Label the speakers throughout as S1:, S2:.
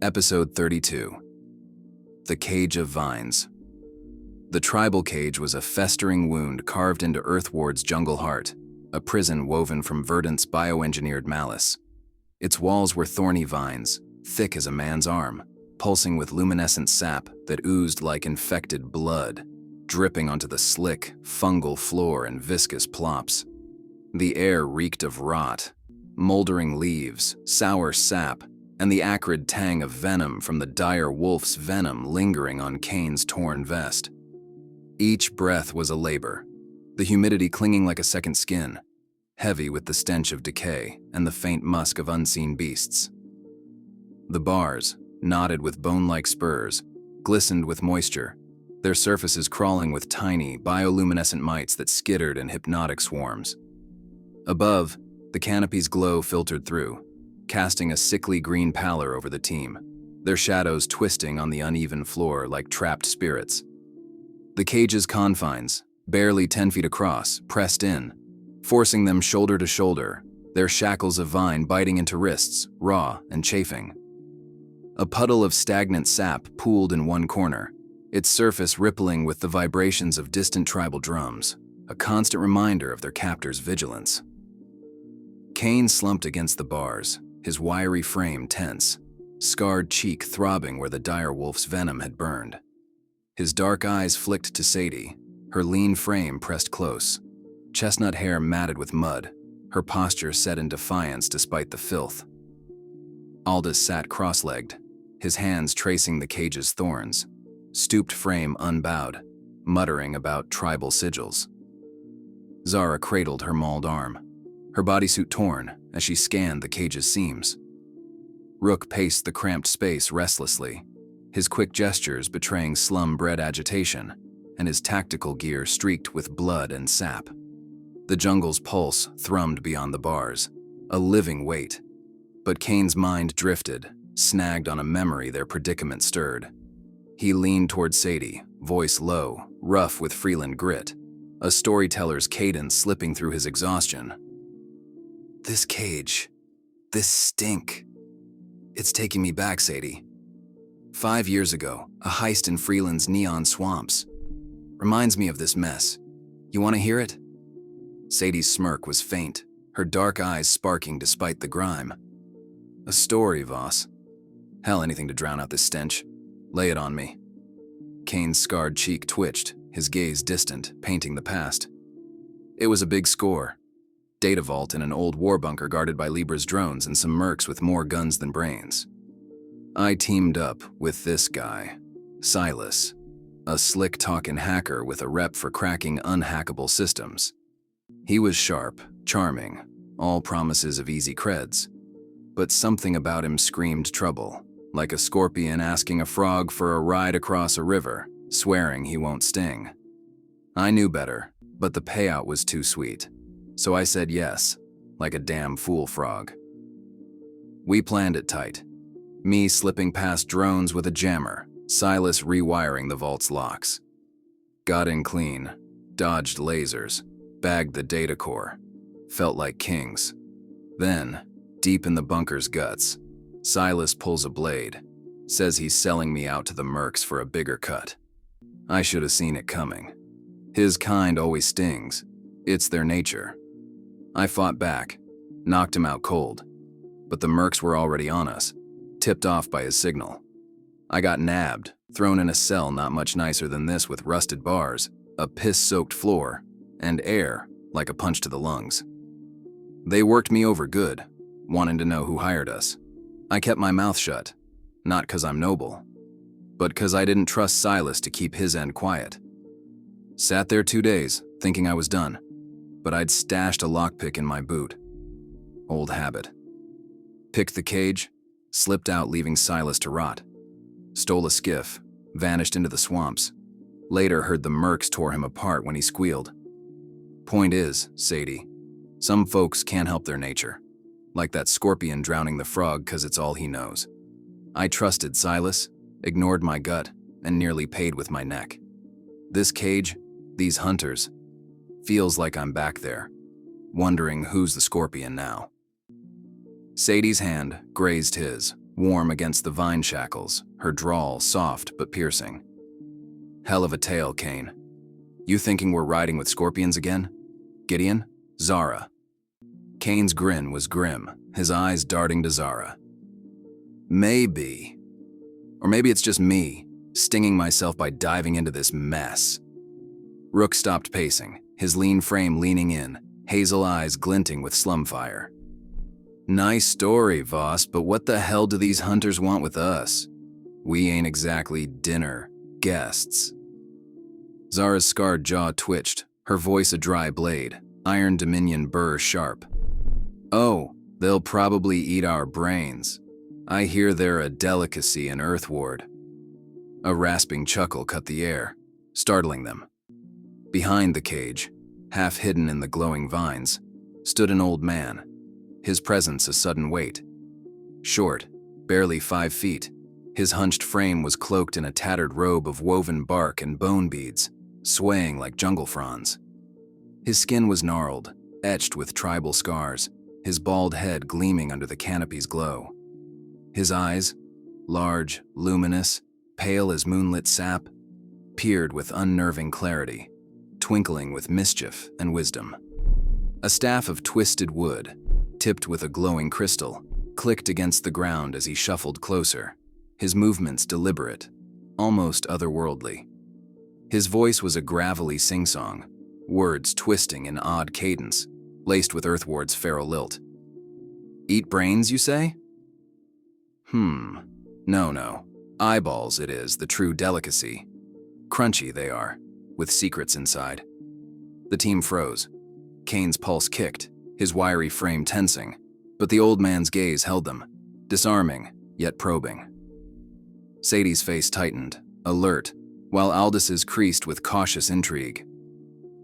S1: Episode 32. The Cage of Vines. The tribal cage was a festering wound carved into Earthward's jungle heart, a prison woven from Verdant's bioengineered malice. Its walls were thorny vines, thick as a man's arm, pulsing with luminescent sap that oozed like infected blood, dripping onto the slick, fungal floor in viscous plops. The air reeked of rot, moldering leaves, sour sap, and the acrid tang of venom from the dire wolf's venom lingering on Kane's torn vest. Each breath was a labor, the humidity clinging like a second skin, heavy with the stench of decay and the faint musk of unseen beasts. The bars, knotted with bone-like spurs, glistened with moisture, their surfaces crawling with tiny, bioluminescent mites that skittered in hypnotic swarms. Above, the canopy's glow filtered through, casting a sickly green pallor over the team, their shadows twisting on the uneven floor like trapped spirits. The cage's confines, barely 10 feet across, pressed in, forcing them shoulder to shoulder, their shackles of vine biting into wrists, raw and chafing. A puddle of stagnant sap pooled in one corner, its surface rippling with the vibrations of distant tribal drums, a constant reminder of their captor's vigilance. Kane slumped against the bars, his wiry frame tense, scarred cheek throbbing where the dire wolf's venom had burned. His dark eyes flicked to Sadie, her lean frame pressed close, chestnut hair matted with mud, her posture set in defiance despite the filth. Aldus sat cross-legged, his hands tracing the cage's thorns, stooped frame unbowed, muttering about tribal sigils. Zara cradled her mauled arm, her bodysuit torn as she scanned the cage's seams. Rook paced the cramped space restlessly, his quick gestures betraying slum-bred agitation, and his tactical gear streaked with blood and sap. The jungle's pulse thrummed beyond the bars, a living weight. But Kane's mind drifted, snagged on a memory their predicament stirred. He leaned toward Sadie, voice low, rough with Freeland grit, a storyteller's cadence slipping through his exhaustion. This cage, this stink. It's taking me back, Sadie. 5 years ago, a heist in Freeland's neon swamps. Reminds me of this mess. You want to hear it? Sadie's smirk was faint, her dark eyes sparking despite the grime. A story, Voss. Hell, anything to drown out this stench. Lay it on me. Kane's scarred cheek twitched, his gaze distant, painting the past. It was a big score. Data vault in an old war bunker guarded by Libra's drones and some mercs with more guns than brains. I teamed up with this guy, Silas, a slick-talking hacker with a rep for cracking unhackable systems. He was sharp, charming, all promises of easy creds. But something about him screamed trouble, like a scorpion asking a frog for a ride across a river, swearing he won't sting. I knew better, but the payout was too sweet. So I said yes, like a damn fool frog. We planned it tight. Me slipping past drones with a jammer, Silas rewiring the vault's locks. Got in clean, dodged lasers, bagged the data core. Felt like kings. Then, deep in the bunker's guts, Silas pulls a blade, says he's selling me out to the mercs for a bigger cut. I should have seen it coming. His kind always stings. It's their nature. I fought back, knocked him out cold, but the mercs were already on us, tipped off by his signal. I got nabbed, thrown in a cell not much nicer than this with rusted bars, a piss-soaked floor, and air like a punch to the lungs. They worked me over good, wanting to know who hired us. I kept my mouth shut, not 'cause I'm noble, but 'cause I didn't trust Silas to keep his end quiet. Sat there 2 days, thinking I was done, but I'd stashed a lockpick in my boot. Old habit. Picked the cage, slipped out leaving Silas to rot. Stole a skiff, vanished into the swamps. Later heard the mercs tore him apart when he squealed. Point is, Sadie, some folks can't help their nature. Like that scorpion drowning the frog 'cause it's all he knows. I trusted Silas, ignored my gut, and nearly paid with my neck. This cage, these hunters, feels like I'm back there, wondering who's the scorpion now. Sadie's hand grazed his, warm against the vine shackles, her drawl soft but piercing. "Hell of a tale, Kane. You thinking we're riding with scorpions again? Gideon? Zara." Kane's grin was grim, his eyes darting to Zara. "Maybe. Or maybe it's just me, stinging myself by diving into this mess." Rook stopped pacing, his lean frame leaning in, hazel eyes glinting with slum fire. "Nice story, Voss, but what the hell do these hunters want with us? We ain't exactly dinner guests." Zara's scarred jaw twitched, her voice a dry blade, iron dominion burr sharp. "Oh, they'll probably eat our brains. I hear they're a delicacy in Earthward." A rasping chuckle cut the air, startling them. Behind the cage, half hidden in the glowing vines, stood an old man, his presence a sudden weight. Short, barely 5 feet, his hunched frame was cloaked in a tattered robe of woven bark and bone beads, swaying like jungle fronds. His skin was gnarled, etched with tribal scars, his bald head gleaming under the canopy's glow. His eyes, large, luminous, pale as moonlit sap, peered with unnerving clarity, twinkling with mischief and wisdom. A staff of twisted wood, tipped with a glowing crystal, clicked against the ground as he shuffled closer, his movements deliberate, almost otherworldly. His voice was a gravelly sing-song, words twisting in odd cadence, laced with Earthward's feral lilt. "Eat brains, you say?" No. Eyeballs, it is, the true delicacy. Crunchy they are, with secrets inside." The team froze. Kane's pulse kicked, his wiry frame tensing, but the old man's gaze held them, disarming, yet probing. Sadie's face tightened, alert, while Aldus's creased with cautious intrigue.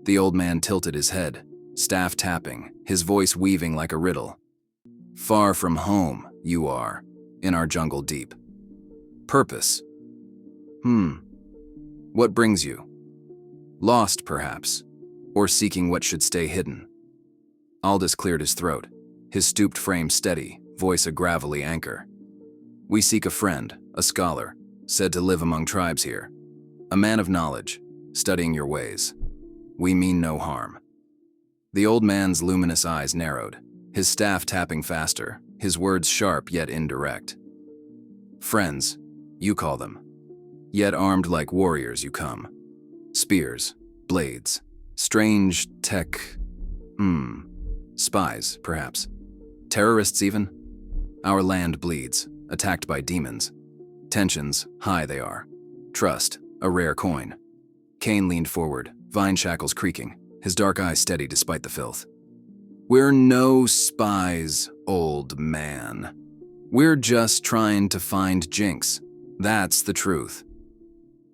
S1: The old man tilted his head, staff tapping, his voice weaving like a riddle. "Far from home, you are, in our jungle deep. Purpose? What brings you? Lost, perhaps, or seeking what should stay hidden?" Aldus cleared his throat, his stooped frame steady, voice a gravelly anchor. "We seek a friend, a scholar, said to live among tribes here. A man of knowledge, studying your ways. We mean no harm." The old man's luminous eyes narrowed, his staff tapping faster, his words sharp yet indirect. "Friends, you call them. Yet armed like warriors you come. Spears, blades, strange tech, spies, perhaps. Terrorists even? Our land bleeds, attacked by demons. Tensions, high they are. Trust, a rare coin." Kane leaned forward, vine shackles creaking, his dark eyes steady despite the filth. "We're no spies, old man. We're just trying to find Jinx. That's the truth."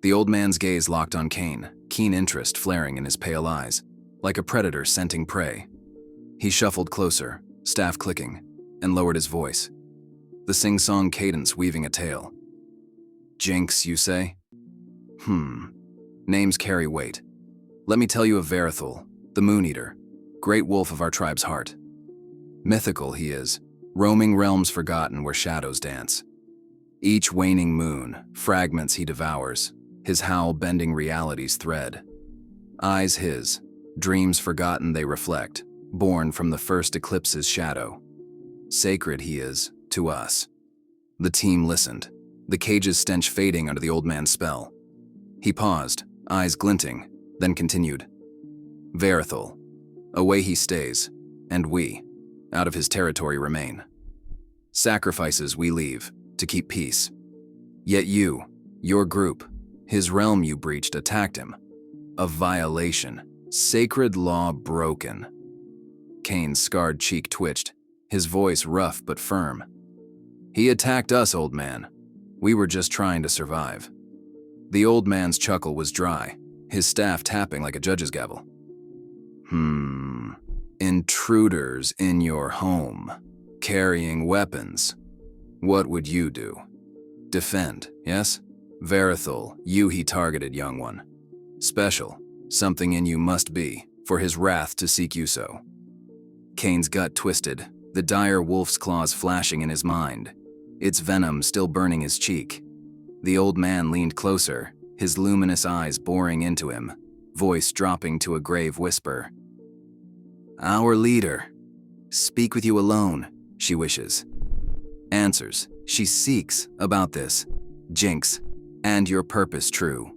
S1: The old man's gaze locked on Kane, keen interest flaring in his pale eyes, like a predator scenting prey. He shuffled closer, staff clicking, and lowered his voice, the sing-song cadence weaving a tale. "Jinx, you say? Names carry weight. Let me tell you of Varethul, the Moon Eater, great wolf of our tribe's heart. Mythical he is, roaming realms forgotten where shadows dance. Each waning moon, fragments he devours, his howl bending reality's thread. Eyes his, dreams forgotten they reflect, born from the first eclipse's shadow. Sacred he is, to us." The team listened, the cage's stench fading under the old man's spell. He paused, eyes glinting, then continued. "Varethul, away he stays, and we, out of his territory remain. Sacrifices we leave, to keep peace. Yet you, your group, his realm you breached attacked him. A violation, sacred law broken." Kane's scarred cheek twitched, his voice rough but firm. "He attacked us, old man. We were just trying to survive." The old man's chuckle was dry, his staff tapping like a judge's gavel. Intruders in your home, carrying weapons. What would you do? Defend, yes? Varethul, you he targeted, young one. Special, something in you must be, for his wrath to seek you so." Kane's gut twisted, the dire wolf's claws flashing in his mind. its venom still burning his cheek. The old man leaned closer, his luminous eyes boring into him, voice dropping to a grave whisper. "Our leader. Speak with you alone, she wishes. Answers she seeks about this, Jinx, and your purpose true."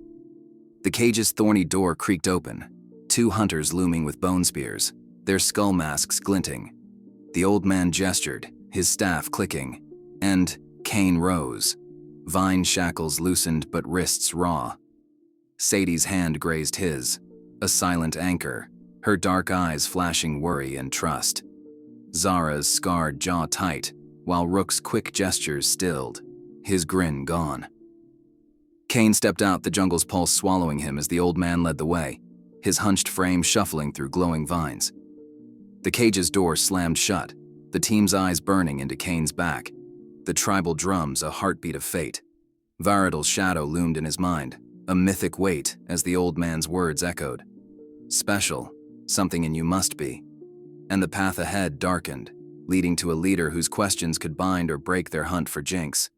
S1: The cage's thorny door creaked open, 2 hunters looming with bone spears, their skull masks glinting. The old man gestured, his staff clicking, and Kane rose. Vine shackles loosened but wrists raw. Sadie's hand grazed his, a silent anchor, her dark eyes flashing worry and trust. Zara's scarred jaw tight, while Rook's quick gestures stilled, his grin gone. Kane stepped out, the jungle's pulse swallowing him as the old man led the way, his hunched frame shuffling through glowing vines. The cage's door slammed shut, the team's eyes burning into Kane's back, the tribal drums a heartbeat of fate. Varethul's shadow loomed in his mind, a mythic weight as the old man's words echoed. Special, something in you must be. And the path ahead darkened, leading to a leader whose questions could bind or break their hunt for Jinx.